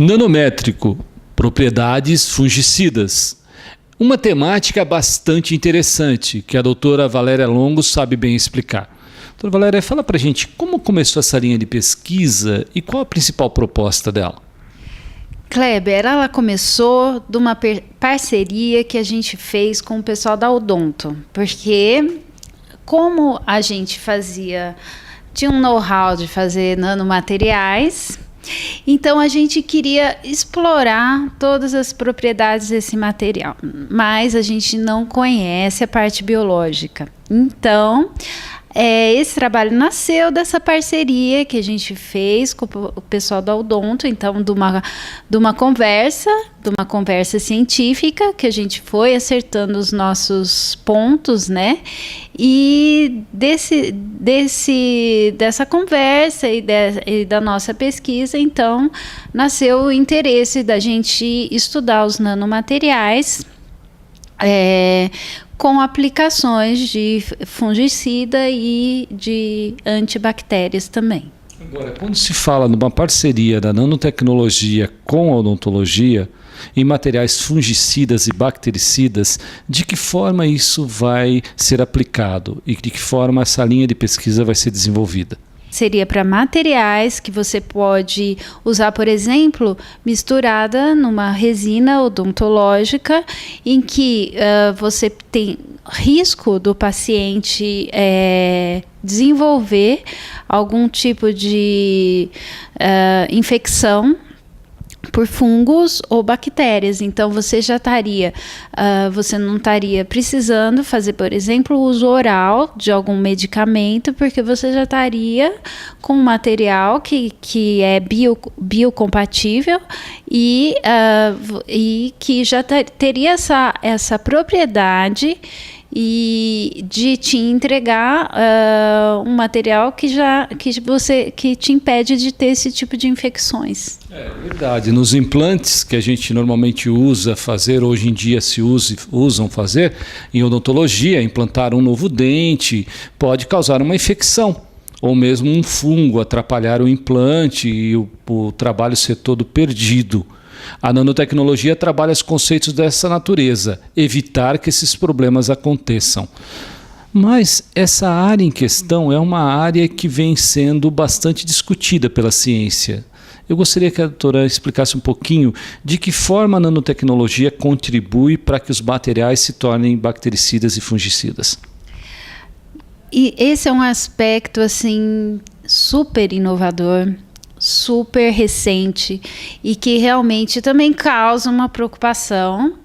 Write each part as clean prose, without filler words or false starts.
Nanométrico, propriedades fungicidas. Uma temática bastante interessante que a doutora Valéria Longo sabe bem explicar. Doutora Valéria, fala pra gente como começou essa linha de pesquisa e qual a principal proposta dela? Kleber, ela começou de uma parceria que a gente fez com o pessoal da Odonto, porque como a gente tinha um know-how de fazer nanomateriais, então a gente queria explorar todas as propriedades desse material, mas a gente não conhece a parte biológica. Então, esse trabalho nasceu dessa parceria que a gente fez com o pessoal da Odonto, então de uma conversa científica, que a gente foi acertando os nossos pontos, né? E dessa conversa e da nossa pesquisa, então, nasceu o interesse da gente estudar os nanomateriais, com aplicações de fungicida e de antibactérias também. Agora, quando se fala numa parceria da nanotecnologia com a odontologia, em materiais fungicidas e bactericidas, de que forma isso vai ser aplicado e de que forma essa linha de pesquisa vai ser desenvolvida? Seria para materiais que você pode usar, por exemplo, misturada numa resina odontológica, em que você tem risco do paciente desenvolver algum tipo de infecção por fungos ou bactérias. Então você não estaria precisando fazer, por exemplo, o uso oral de algum medicamento, porque você já estaria com um material que é biocompatível e que já teria essa propriedade e de te entregar um material que te impede de ter esse tipo de infecções. É verdade. Nos implantes que a gente normalmente usa fazer, hoje em dia usam fazer, em odontologia, implantar um novo dente pode causar uma infecção, ou mesmo um fungo atrapalhar o implante e o trabalho ser todo perdido. A nanotecnologia trabalha os conceitos dessa natureza, evitar que esses problemas aconteçam. Mas essa área em questão é uma área que vem sendo bastante discutida pela ciência. Eu gostaria que a doutora explicasse um pouquinho de que forma a nanotecnologia contribui para que os materiais se tornem bactericidas e fungicidas. E esse é um aspecto assim super inovador, super recente e que realmente também causa uma preocupação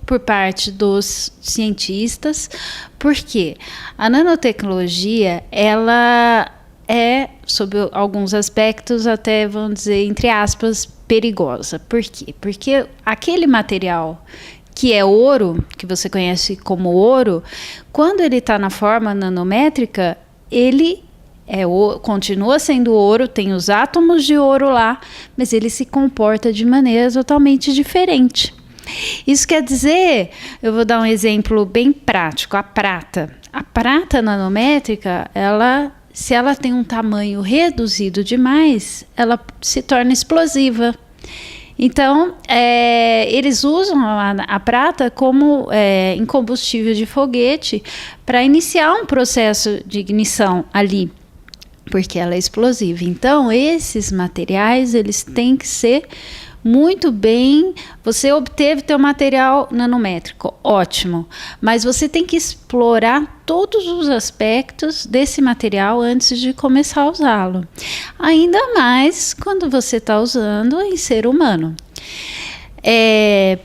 por parte dos cientistas, porque a nanotecnologia, ela é, sob alguns aspectos, até vamos dizer, entre aspas, perigosa. Por quê? Porque aquele material que é ouro, que você conhece como ouro, quando ele está na forma nanométrica, ele continua sendo ouro, tem os átomos de ouro lá, mas ele se comporta de maneira totalmente diferente. Isso quer dizer, eu vou dar um exemplo bem prático, a prata. A prata nanométrica, se ela tem um tamanho reduzido demais, ela se torna explosiva. Então, eles usam a prata como em combustível de foguete para iniciar um processo de ignição ali, porque ela é explosiva. Então, esses materiais, eles têm que ser muito bem. Você obteve teu material nanométrico, ótimo, mas você tem que explorar todos os aspectos desse material antes de começar a usá-lo. Ainda mais quando você está usando em ser humano.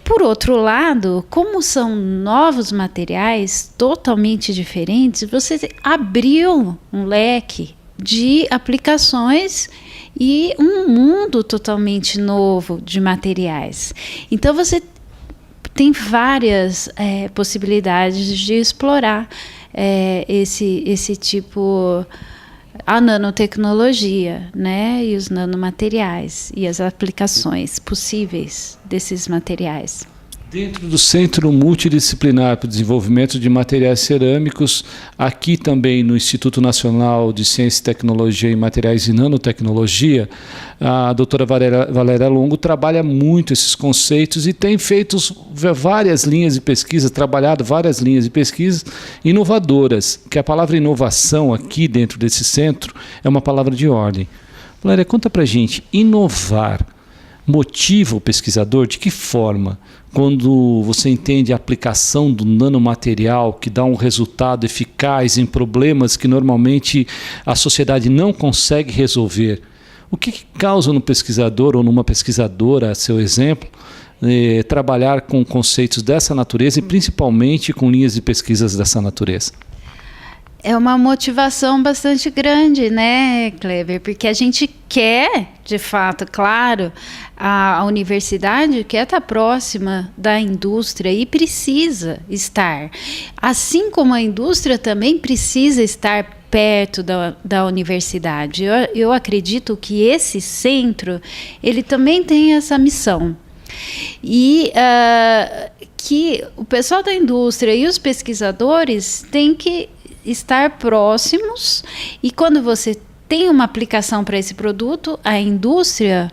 Por outro lado, como são novos materiais totalmente diferentes, você abriu um leque de aplicações e um mundo totalmente novo de materiais. Então você tem várias possibilidades de explorar esse tipo, a nanotecnologia, né, e os nanomateriais e as aplicações possíveis desses materiais. Dentro do Centro Multidisciplinar para o Desenvolvimento de Materiais Cerâmicos, aqui também no Instituto Nacional de Ciência e Tecnologia em Materiais e Nanotecnologia, a doutora Valéria Longo trabalha muito esses conceitos e tem feito várias linhas de pesquisa, trabalhado várias linhas de pesquisa inovadoras, que a palavra inovação aqui dentro desse centro é uma palavra de ordem. Valéria, conta pra gente, inovar motiva o pesquisador? De que forma? Quando você entende a aplicação do nanomaterial que dá um resultado eficaz em problemas que normalmente a sociedade não consegue resolver, o que causa no pesquisador ou numa pesquisadora, a seu exemplo, trabalhar com conceitos dessa natureza e principalmente com linhas de pesquisas dessa natureza? É uma motivação bastante grande, né, Kleber? Porque a gente quer, de fato, claro, a universidade quer estar próxima da indústria e precisa estar. Assim como a indústria também precisa estar perto da universidade. Eu acredito que esse centro, ele também tem essa missão. E que o pessoal da indústria e os pesquisadores têm que estar próximos, e quando você tem uma aplicação para esse produto, a indústria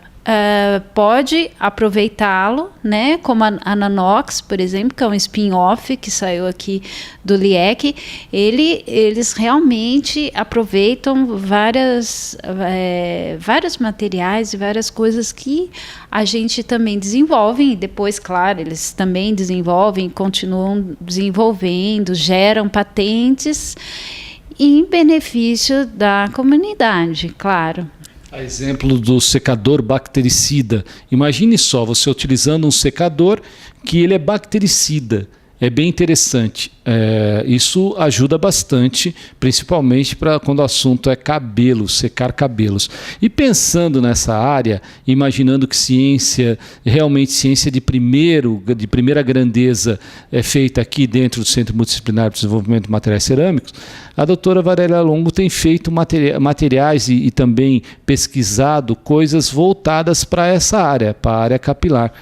pode aproveitá-lo, né? Como a Nanox, por exemplo, que é um spin-off que saiu aqui do LIEC, eles realmente aproveitam vários materiais e várias coisas que a gente também desenvolve, e depois, claro, eles também desenvolvem, continuam desenvolvendo, geram patentes em benefício da comunidade, claro. A exemplo do secador bactericida. Imagine só, você utilizando um secador que ele é bactericida. É bem interessante. Isso ajuda bastante, principalmente para quando o assunto é cabelo, secar cabelos. E pensando nessa área, imaginando que realmente ciência de primeira grandeza é feita aqui dentro do Centro Multidisciplinar de Desenvolvimento de Materiais Cerâmicos, a doutora Valéria Longo tem feito materiais e também pesquisado coisas voltadas para essa área, para a área capilar.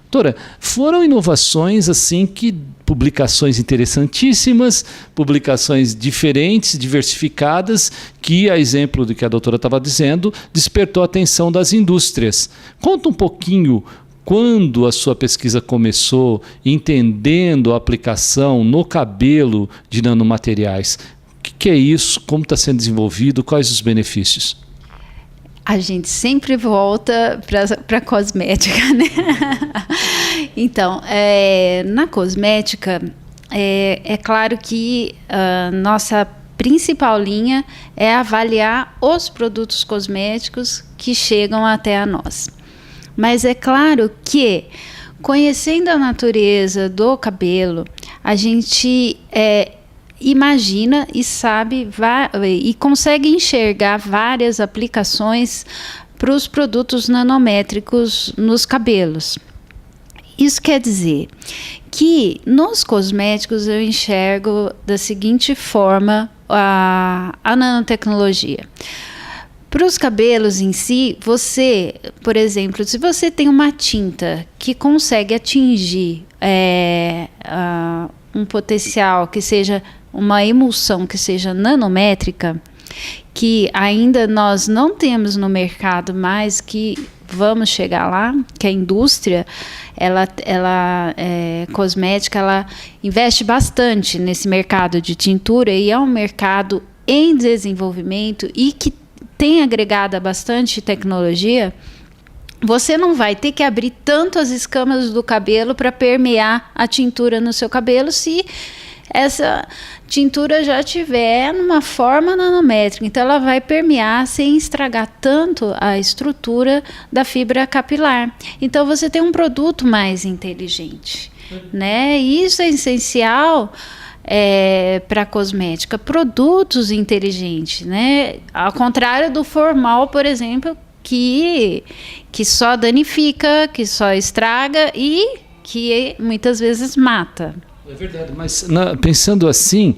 Doutora, foram inovações assim que publicações interessantíssimas, publicações diferentes, diversificadas, que, a exemplo do que a doutora estava dizendo, despertou a atenção das indústrias. Conta um pouquinho quando a sua pesquisa começou, entendendo a aplicação no cabelo de nanomateriais. O que é isso? Como está sendo desenvolvido? Quais os benefícios? A gente sempre volta para a cosmética, né? Então, na cosmética, é claro que a nossa principal linha é avaliar os produtos cosméticos que chegam até a nós. Mas é claro que, conhecendo a natureza do cabelo, a gente imagina e sabe e consegue enxergar várias aplicações para os produtos nanométricos nos cabelos. Isso quer dizer que nos cosméticos eu enxergo da seguinte forma a nanotecnologia. Para os cabelos em si, por exemplo, se você tem uma tinta que consegue atingir um potencial que seja uma emulsão que seja nanométrica, que ainda nós não temos no mercado, mas que vamos chegar lá, que a indústria, cosmética, ela investe bastante nesse mercado de tintura, e é um mercado em desenvolvimento e que tem agregado bastante tecnologia. Você não vai ter que abrir tanto as escamas do cabelo para permear a tintura no seu cabelo se essa tintura já tiver numa forma nanométrica. Então ela vai permear sem estragar tanto a estrutura da fibra capilar. Então você tem um produto mais inteligente, né? E isso é essencial para a cosmética. Produtos inteligentes, né? Ao contrário do formal, por exemplo, que só danifica, que só estraga e que muitas vezes mata. É verdade, mas pensando assim,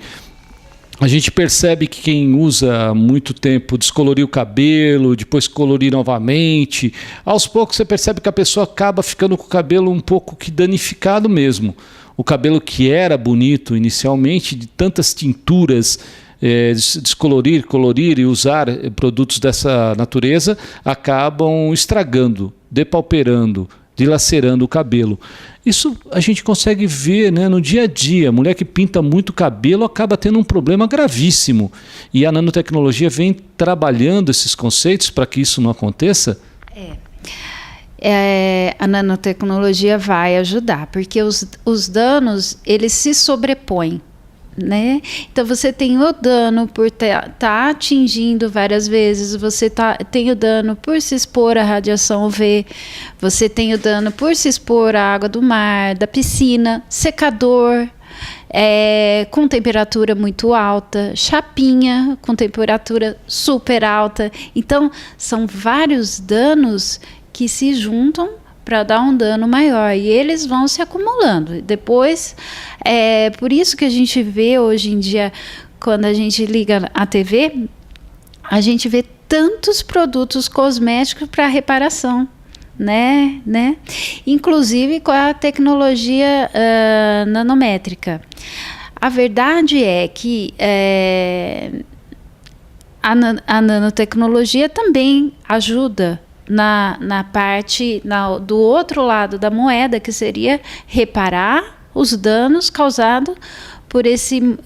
A gente percebe que quem usa muito tempo descolorir o cabelo, depois colorir novamente, aos poucos você percebe que a pessoa acaba ficando com o cabelo um pouco que danificado mesmo. O cabelo que era bonito inicialmente, de tantas tinturas, descolorir, colorir e usar produtos dessa natureza, acabam estragando, depauperando, dilacerando o cabelo. Isso a gente consegue ver, né, no dia a dia. A mulher que pinta muito cabelo acaba tendo um problema gravíssimo. E a nanotecnologia vem trabalhando esses conceitos para que isso não aconteça? A nanotecnologia vai ajudar, porque os danos, eles se sobrepõem, né? Então você tem o dano por tá atingindo várias vezes, você tem o dano por se expor à radiação UV, você tem o dano por se expor à água do mar, da piscina, secador, com temperatura muito alta, chapinha com temperatura super alta. Então são vários danos que se juntam para dar um dano maior, e eles vão se acumulando. Depois, por isso que a gente vê hoje em dia, quando a gente liga a TV, a gente vê tantos produtos cosméticos para reparação, né? Inclusive com a tecnologia nanométrica. A verdade é que a nanotecnologia também ajuda na parte do outro lado da moeda, que seria reparar os danos causados por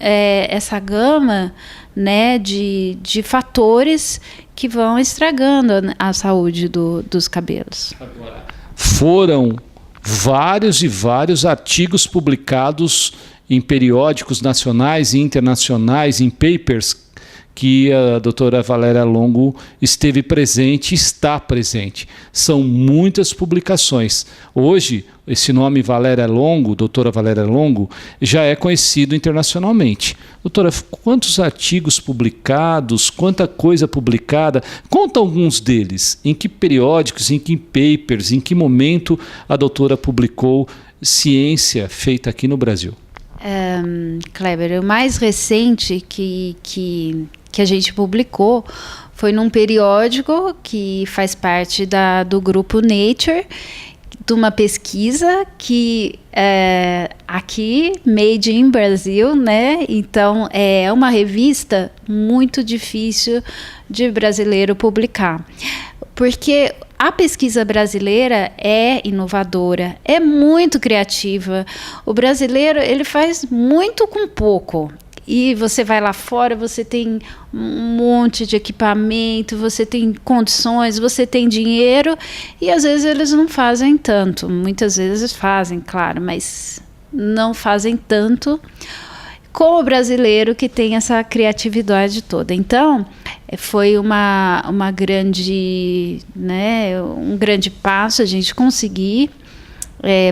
essa gama, né, de fatores que vão estragando a saúde dos cabelos. Agora, foram vários e vários artigos publicados em periódicos nacionais e internacionais, em papers, que a doutora Valéria Longo esteve presente e está presente. São muitas publicações. Hoje, esse nome Valéria Longo, doutora Valéria Longo, já é conhecido internacionalmente. Doutora, quantos artigos publicados, quanta coisa publicada? Conta alguns deles. Em que periódicos, em que papers, em que momento a doutora publicou ciência feita aqui no Brasil? Kleber, o mais recente que a gente publicou foi num periódico que faz parte do grupo Nature, de uma pesquisa que aqui, made in Brasil, né? Então é uma revista muito difícil de brasileiro publicar, porque a pesquisa brasileira é inovadora, é muito criativa. O brasileiro, ele faz muito com pouco. E você vai lá fora, você tem um monte de equipamento, você tem condições, você tem dinheiro, e às vezes eles não fazem tanto. Muitas vezes fazem, claro, mas não fazem tanto como o brasileiro, que tem essa criatividade toda. Então, foi uma grande, né, um grande passo a gente conseguir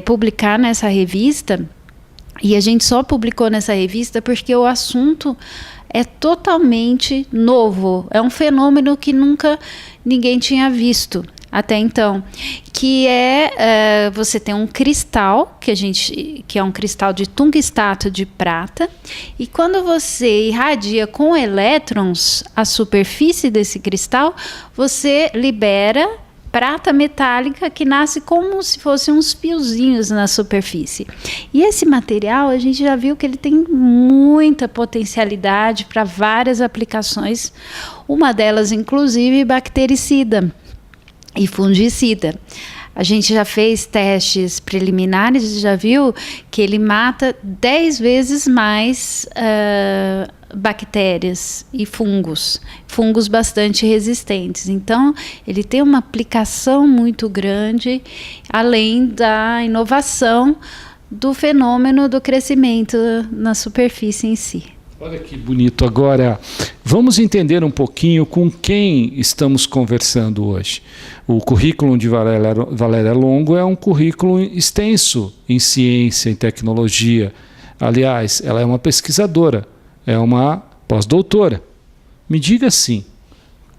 publicar nessa revista. E a gente só publicou nessa revista porque o assunto é totalmente novo. É um fenômeno que nunca ninguém tinha visto até então. Que você tem um cristal, que é um cristal de tungstato de prata, e quando você irradia com elétrons a superfície desse cristal, você libera prata metálica que nasce como se fossem uns fiozinhos na superfície. E esse material, a gente já viu que ele tem muita potencialidade para várias aplicações, uma delas, inclusive, bactericida e fungicida. A gente já fez testes preliminares e já viu que ele mata 10 vezes mais bactérias e fungos bastante resistentes. Então, ele tem uma aplicação muito grande, além da inovação do fenômeno do crescimento na superfície em si. Olha que bonito. Agora, vamos entender um pouquinho com quem estamos conversando hoje. O currículo de Valéria Longo é um currículo extenso em ciência, em tecnologia. Aliás, ela é uma pesquisadora, é uma pós-doutora. Me diga assim,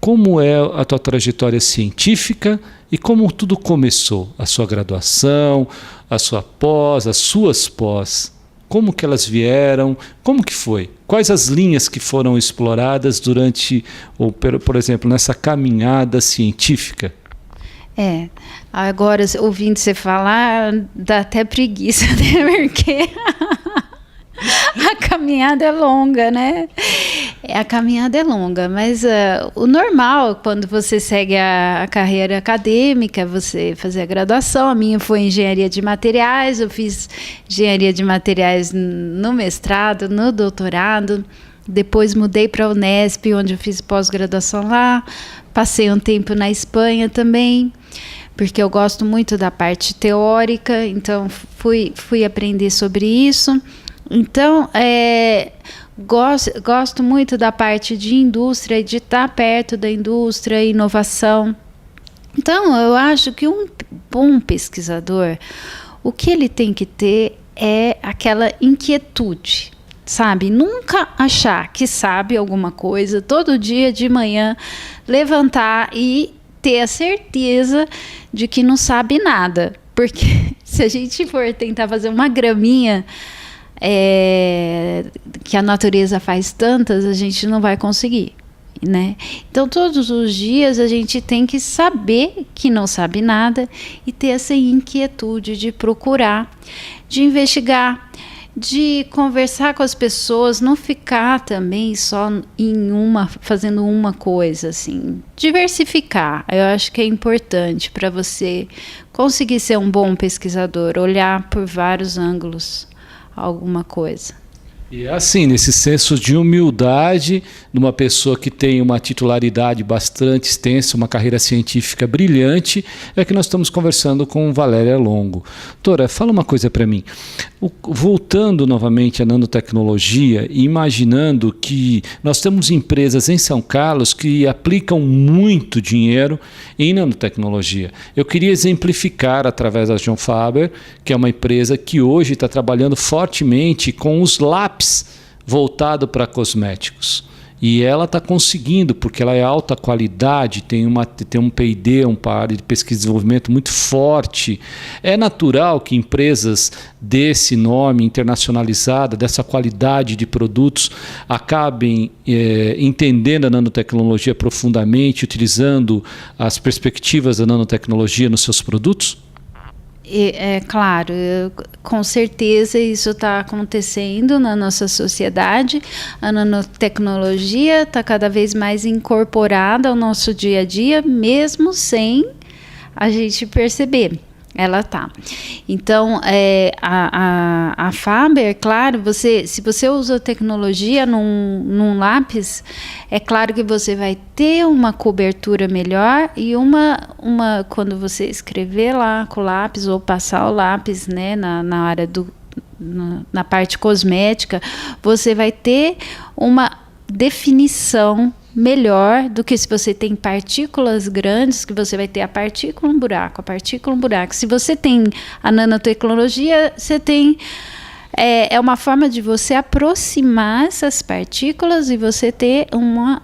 como é a tua trajetória científica e como tudo começou? A sua graduação, a sua pós, as suas pós? Como que elas vieram? Como que foi? Quais as linhas que foram exploradas durante, ou por exemplo, nessa caminhada científica? Agora ouvindo você falar, dá até preguiça, né? Porque a caminhada é longa, né? A caminhada é longa, mas o normal, quando você segue a carreira acadêmica, você fazer a graduação, a minha foi engenharia de materiais, eu fiz engenharia de materiais no mestrado, no doutorado, depois mudei para a Unesp, onde eu fiz pós-graduação lá, passei um tempo na Espanha também, porque eu gosto muito da parte teórica, então fui aprender sobre isso. Então, gosto muito da parte de indústria, de estar perto da indústria, inovação. Então, eu acho que um bom pesquisador, o que ele tem que ter é aquela inquietude, sabe? Nunca achar que sabe alguma coisa, todo dia de manhã levantar e ter a certeza de que não sabe nada. Porque se a gente for tentar fazer uma graminha, que a natureza faz tantas, a gente não vai conseguir, né? Então, todos os dias a gente tem que saber que não sabe nada e ter essa inquietude de procurar, de investigar, de conversar com as pessoas, não ficar também só fazendo uma coisa, assim, diversificar. Eu acho que é importante para você conseguir ser um bom pesquisador, olhar por vários ângulos alguma coisa. E é assim, nesse senso de humildade, numa pessoa que tem uma titularidade bastante extensa, uma carreira científica brilhante, é que nós estamos conversando com Valéria Longo. Doutora, fala uma coisa para mim. Voltando novamente à nanotecnologia e imaginando que nós temos empresas em São Carlos que aplicam muito dinheiro em nanotecnologia. Eu queria exemplificar através da John Faber, que é uma empresa que hoje está trabalhando fortemente com os lápis voltado para cosméticos. E ela está conseguindo, porque ela é alta qualidade, tem um P&D, uma área de pesquisa e desenvolvimento muito forte. É natural que empresas desse nome, internacionalizada, dessa qualidade de produtos, acabem entendendo a nanotecnologia profundamente, utilizando as perspectivas da nanotecnologia nos seus produtos? Claro, com certeza isso está acontecendo na nossa sociedade. A nanotecnologia está cada vez mais incorporada ao nosso dia a dia, mesmo sem a gente perceber. Ela tá. Então, a Faber, claro, se você usa tecnologia num lápis, é claro que você vai ter uma cobertura melhor e quando você escrever lá com o lápis ou passar o lápis, né, na área na parte cosmética, você vai ter uma definição melhor do que se você tem partículas grandes, que você vai ter a partícula, um buraco, a partícula, um buraco. Se você tem a nanotecnologia, você tem... É uma forma de você aproximar essas partículas e você ter uma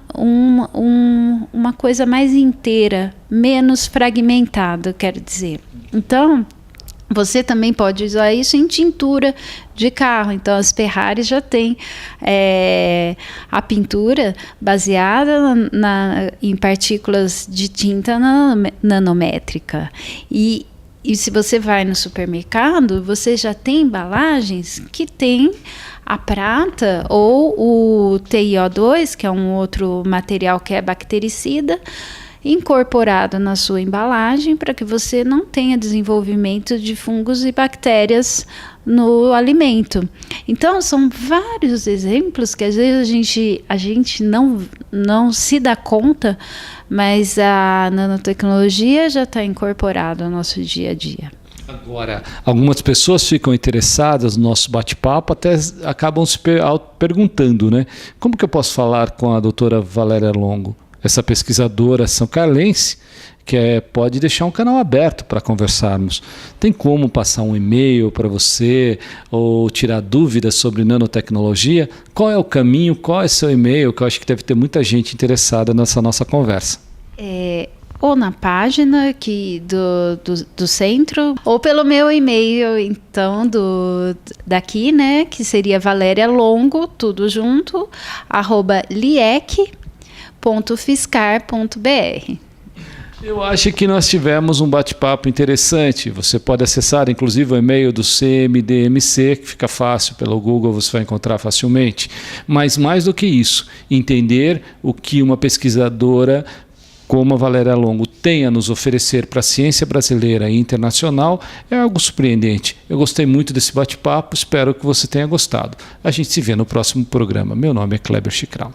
coisa mais inteira, menos fragmentada, quero dizer. Então, você também pode usar isso em tintura de carro. Então, as Ferrari já têm a pintura baseada em partículas de tinta nanométrica. E se você vai no supermercado, você já tem embalagens que tem a prata ou o TiO2, que é um outro material que é bactericida, incorporado na sua embalagem para que você não tenha desenvolvimento de fungos e bactérias no alimento. Então, são vários exemplos que às vezes a gente não se dá conta, mas a nanotecnologia já está incorporada ao nosso dia a dia. Agora, algumas pessoas ficam interessadas no nosso bate-papo, até acabam se perguntando, né? Como que eu posso falar com a doutora Valéria Longo? Essa pesquisadora são-carlense, que pode deixar um canal aberto para conversarmos. Tem como passar um e-mail para você ou tirar dúvidas sobre nanotecnologia? Qual é o caminho? Qual é seu e-mail? Que eu acho que deve ter muita gente interessada nessa nossa conversa. ou na página aqui do centro, ou pelo meu e-mail, então, daqui, né, que seria Valéria Longo, tudo junto, @liec.fiscar.br. Eu acho que nós tivemos um bate-papo interessante. Você pode acessar, inclusive, o e-mail do CMDMC, que fica fácil pelo Google, você vai encontrar facilmente. Mas, mais do que isso, entender o que uma pesquisadora como a Valéria Longo tem a nos oferecer para a ciência brasileira e internacional é algo surpreendente. Eu gostei muito desse bate-papo, espero que você tenha gostado. A gente se vê no próximo programa. Meu nome é Kleber Chicral.